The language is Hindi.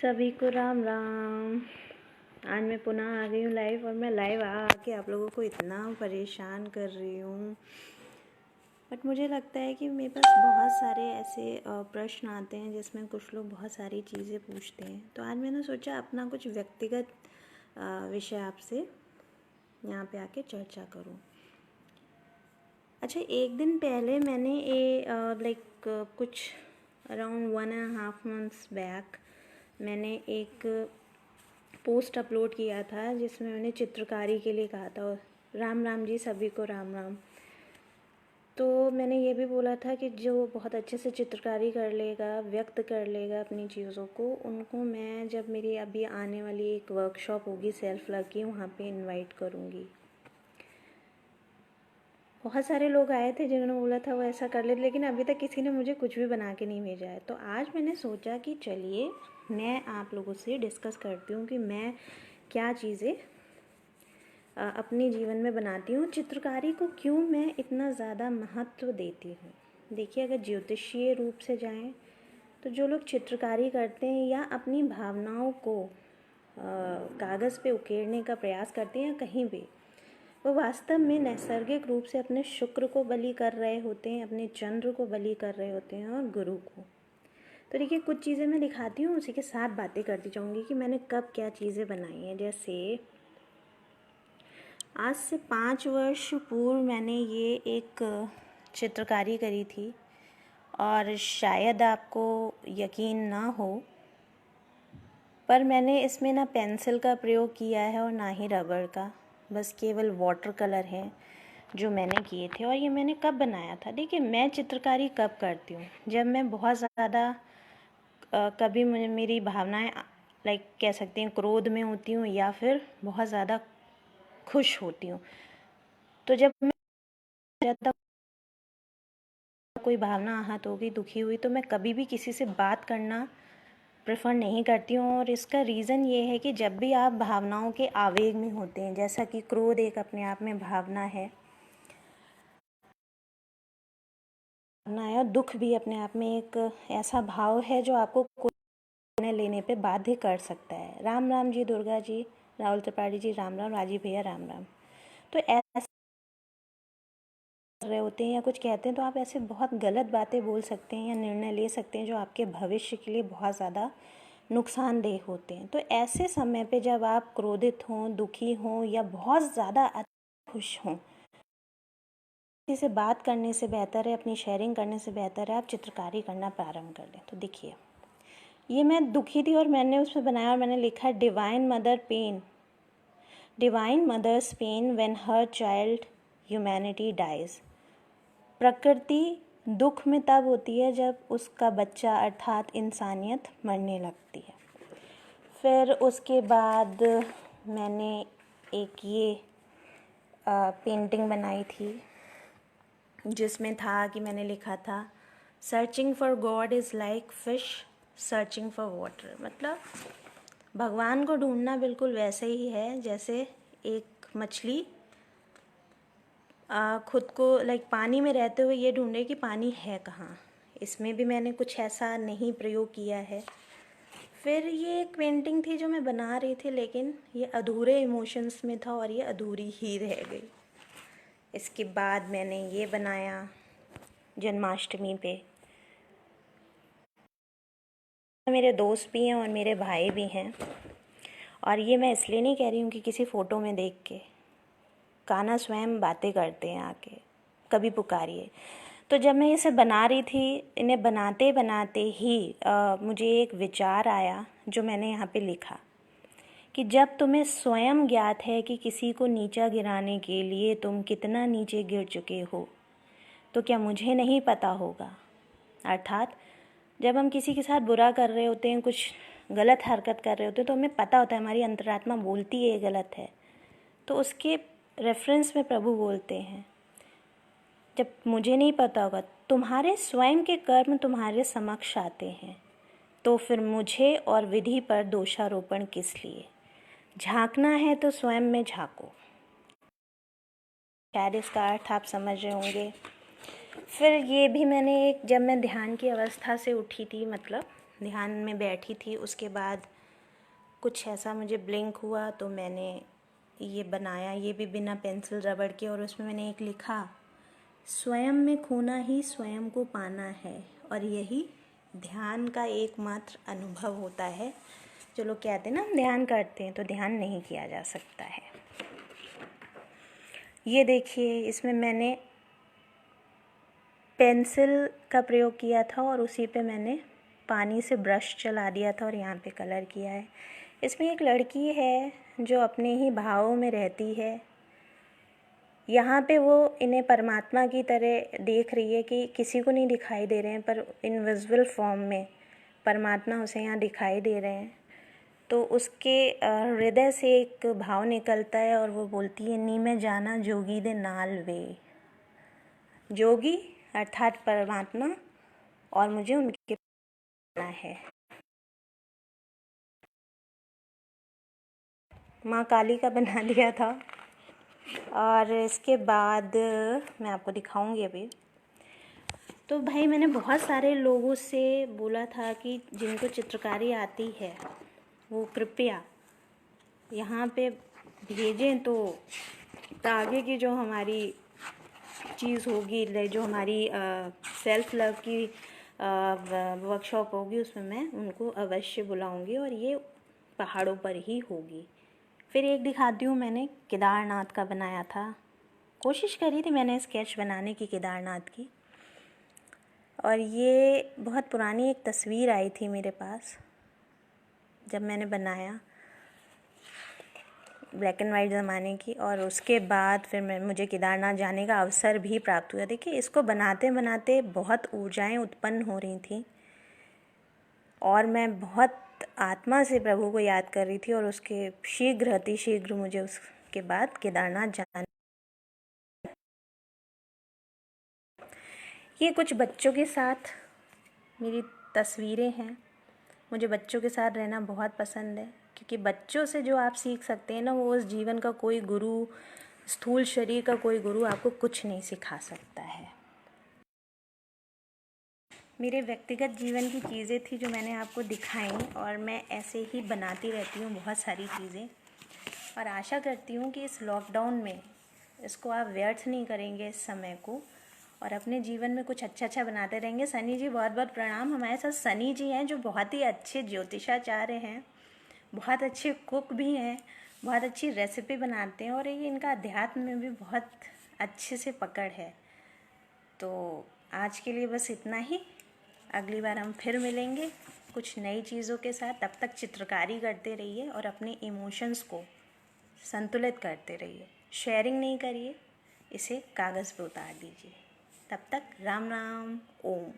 सभी को राम राम। आज मैं पुनः आ गई हूँ लाइव, और मैं लाइव आके आप लोगों को इतना परेशान कर रही हूँ। बट मुझे लगता है कि मेरे पास बहुत सारे ऐसे प्रश्न आते हैं जिसमें कुछ लोग बहुत सारी चीज़ें पूछते हैं। तो आज मैंने सोचा अपना कुछ व्यक्तिगत विषय आपसे यहाँ पे आके चर्चा करूँ। अच्छा, एक दिन पहले मैंने कुछ अराउंड 1.5 months बैक मैंने एक पोस्ट अपलोड किया था जिसमें मैंने चित्रकारी के लिए कहा था, राम राम जी, सभी को राम राम। तो मैंने ये भी बोला था कि जो बहुत अच्छे से चित्रकारी कर लेगा, व्यक्त कर लेगा अपनी चीज़ों को, उनको मैं जब मेरी अभी आने वाली एक वर्कशॉप होगी सेल्फ लव की, वहाँ पे इनवाइट करूँगी। बहुत सारे लोग आए थे जिन्होंने बोला था वो ऐसा कर लेते, लेकिन अभी तक किसी ने मुझे कुछ भी बना के नहीं भेजा है। तो आज मैंने सोचा कि चलिए मैं आप लोगों से डिस्कस करती हूँ कि मैं क्या चीज़ें अपने जीवन में बनाती हूँ, चित्रकारी को क्यों मैं इतना ज़्यादा महत्व देती हूँ। देखिए, अगर ज्योतिषीय रूप से जाएं तो जो लोग चित्रकारी करते हैं या अपनी भावनाओं को कागज़ पे उकेरने का प्रयास करते हैं या कहीं भी, वो वास्तव में नैसर्गिक रूप से अपने शुक्र को बलि कर रहे होते हैं, अपने चंद्र को बलि कर रहे होते हैं और गुरु को। तो देखिए, कुछ चीज़ें मैं दिखाती हूँ, उसी के साथ बातें करती जाऊँगी कि मैंने कब क्या चीज़ें बनाई हैं। जैसे आज से 5 वर्ष पूर्व मैंने ये एक चित्रकारी करी थी, और शायद आपको यकीन ना हो, पर मैंने इसमें ना पेंसिल का प्रयोग किया है और ना ही रबड़ का, बस केवल वाटर कलर हैं जो मैंने किए थे। और ये मैंने कब बनाया था? देखिए, मैं चित्रकारी कब करती हूँ, जब मैं बहुत ज़्यादा कभी मेरी भावनाएं कह सकते हैं क्रोध में होती हूँ, या फिर बहुत ज़्यादा खुश होती हूँ। तो जब मैं ज़्यादा कोई भावना आहत होगी, दुखी हुई, तो मैं कभी भी किसी से बात करना प्रेफर नहीं करती हूँ। और इसका रीज़न ये है कि जब भी आप भावनाओं के आवेग में होते हैं, जैसा कि क्रोध एक अपने आप में भावना है, और दुख भी अपने आप में एक ऐसा भाव है जो आपको निर्णय लेने पे बाध्य कर सकता है। राम राम जी, दुर्गा जी, राहुल त्रिपाठी जी राम राम, राजीव भैया राम राम। तो ऐसे कर रहे होते हैं या कुछ कहते हैं तो आप ऐसे बहुत गलत बातें बोल सकते हैं या निर्णय ले सकते हैं जो आपके भविष्य के लिए बहुत ज़्यादा नुकसानदेह होते हैं। तो ऐसे समय पे जब आप क्रोधित हों, दुखी हों या बहुत ज़्यादा खुश हों, किसी से बात करने से बेहतर है, अपनी शेयरिंग करने से बेहतर है आप चित्रकारी करना प्रारंभ कर दें। तो देखिए, ये मैं दुखी थी और मैंने उसमें बनाया, और मैंने लिखा divine mothers pain when her child humanity dies. प्रकृति दुख में तब होती है जब उसका बच्चा अर्थात इंसानियत मरने लगती है। फिर उसके बाद मैंने एक ये पेंटिंग बनाई थी जिसमें था कि मैंने लिखा था searching for God is like fish searching for water. मतलब भगवान को ढूंढना बिल्कुल वैसे ही है जैसे एक मछली खुद को पानी में रहते हुए ये ढूंढे कि पानी है कहाँ। इसमें भी मैंने कुछ ऐसा नहीं प्रयोग किया है। फिर ये एक पेंटिंग थी जो मैं बना रही थी, लेकिन ये अधूरे इमोशंस में था और ये अधूरी ही रह गई। इसके बाद मैंने ये बनाया जन्माष्टमी पे। मेरे दोस्त भी हैं और मेरे भाई भी हैं, और ये मैं इसलिए नहीं कह रही हूँ कि किसी फ़ोटो में देख के, कान्हा स्वयं बातें करते हैं आके, कभी पुकारिए। तो जब मैं इसे बना रही थी, इन्हें बनाते बनाते ही मुझे एक विचार आया जो मैंने यहाँ पे लिखा कि जब तुम्हें स्वयं ज्ञात है कि किसी को नीचा गिराने के लिए तुम कितना नीचे गिर चुके हो, तो क्या मुझे नहीं पता होगा। अर्थात जब हम किसी के साथ बुरा कर रहे होते हैं, कुछ गलत हरकत कर रहे होते हैं, तो हमें पता होता है, हमारी अंतरात्मा बोलती है ये गलत है। तो उसके रेफरेंस में प्रभु बोलते हैं, जब मुझे नहीं पता होगा, तुम्हारे स्वयं के कर्म तुम्हारे समक्ष आते हैं, तो फिर मुझे और विधि पर दोषारोपण किस लिए। झांकना है तो स्वयं में झांको। शायद इसका अर्थ आप समझ रहे होंगे। फिर ये भी मैंने जब मैं ध्यान की अवस्था से उठी थी, मतलब ध्यान में बैठी थी, उसके बाद कुछ ऐसा मुझे ब्लिंक हुआ तो मैंने ये बनाया, ये भी बिना पेंसिल रबड़ के। और उसमें मैंने एक लिखा, स्वयं में खोना ही स्वयं को पाना है, और यही ध्यान का एकमात्र अनुभव होता है। जो लोग कहते हैं ना हम ध्यान करते हैं, तो ध्यान नहीं किया जा सकता है। ये देखिए, इसमें मैंने पेंसिल का प्रयोग किया था और उसी पे मैंने पानी से ब्रश चला दिया था और यहाँ पे कलर किया है। इसमें एक लड़की है जो अपने ही भावों में रहती है। यहाँ पे वो इन्हें परमात्मा की तरह देख रही है कि किसी को नहीं दिखाई दे रहे हैं, पर इनविजिबल फॉर्म में परमात्मा उसे यहाँ दिखाई दे रहे हैं। तो उसके हृदय से एक भाव निकलता है और वो बोलती है, नी में जाना जोगी दे नाल वे। जोगी अर्थात परमात्मा, और मुझे उनके पाना है। माँ काली का बना दिया था। और इसके बाद मैं आपको दिखाऊंगी अभी। तो भाई मैंने बहुत सारे लोगों से बोला था कि जिनको चित्रकारी आती है वो कृपया यहाँ पे भेजें, तो आगे की जो हमारी चीज़ होगी, जो हमारी सेल्फ लव की वर्कशॉप होगी, उसमें मैं उनको अवश्य बुलाऊंगी और ये पहाड़ों पर ही होगी। फिर एक दिखाती हूँ, मैंने केदारनाथ का बनाया था। कोशिश करी थी मैंने स्केच बनाने की केदारनाथ की, और ये बहुत पुरानी एक तस्वीर आई थी मेरे पास जब मैंने बनाया, ब्लैक एंड वाइट ज़माने की। और उसके बाद फिर मुझे केदारनाथ जाने का अवसर भी प्राप्त हुआ। देखिए, इसको बनाते बनाते बहुत ऊर्जाएं उत्पन्न हो रही थी और मैं बहुत आत्मा से प्रभु को याद कर रही थी, और उसके शीघ्र मुझे उसके बाद केदारनाथ जाना। ये कुछ बच्चों के साथ मेरी तस्वीरें हैं। मुझे बच्चों के साथ रहना बहुत पसंद है, क्योंकि बच्चों से जो आप सीख सकते हैं ना, वो उस जीवन का कोई गुरु, स्थूल शरीर का कोई गुरु आपको कुछ नहीं सिखा सकता है। मेरे व्यक्तिगत जीवन की चीज़ें थी जो मैंने आपको दिखाई, और मैं ऐसे ही बनाती रहती हूँ बहुत सारी चीज़ें। और आशा करती हूँ कि इस लॉकडाउन में इसको आप व्यर्थ नहीं करेंगे, इस समय को, और अपने जीवन में कुछ अच्छा अच्छा बनाते रहेंगे। सनी जी, बहुत बहुत प्रणाम। हमारे साथ सनी जी हैं जो बहुत ही अच्छे ज्योतिषाचार्य हैं, बहुत अच्छे कुक भी हैं, बहुत अच्छी रेसिपी बनाते हैं, और ये इनका अध्यात्म में भी बहुत अच्छे से पकड़ है। तो आज के लिए बस इतना ही। अगली बार हम फिर मिलेंगे कुछ नई चीज़ों के साथ। तब तक चित्रकारी करते रहिए और अपने इमोशंस को संतुलित करते रहिए। शेयरिंग नहीं करिए, इसे कागज़ पे उतार दीजिए। तब तक राम राम, ओम।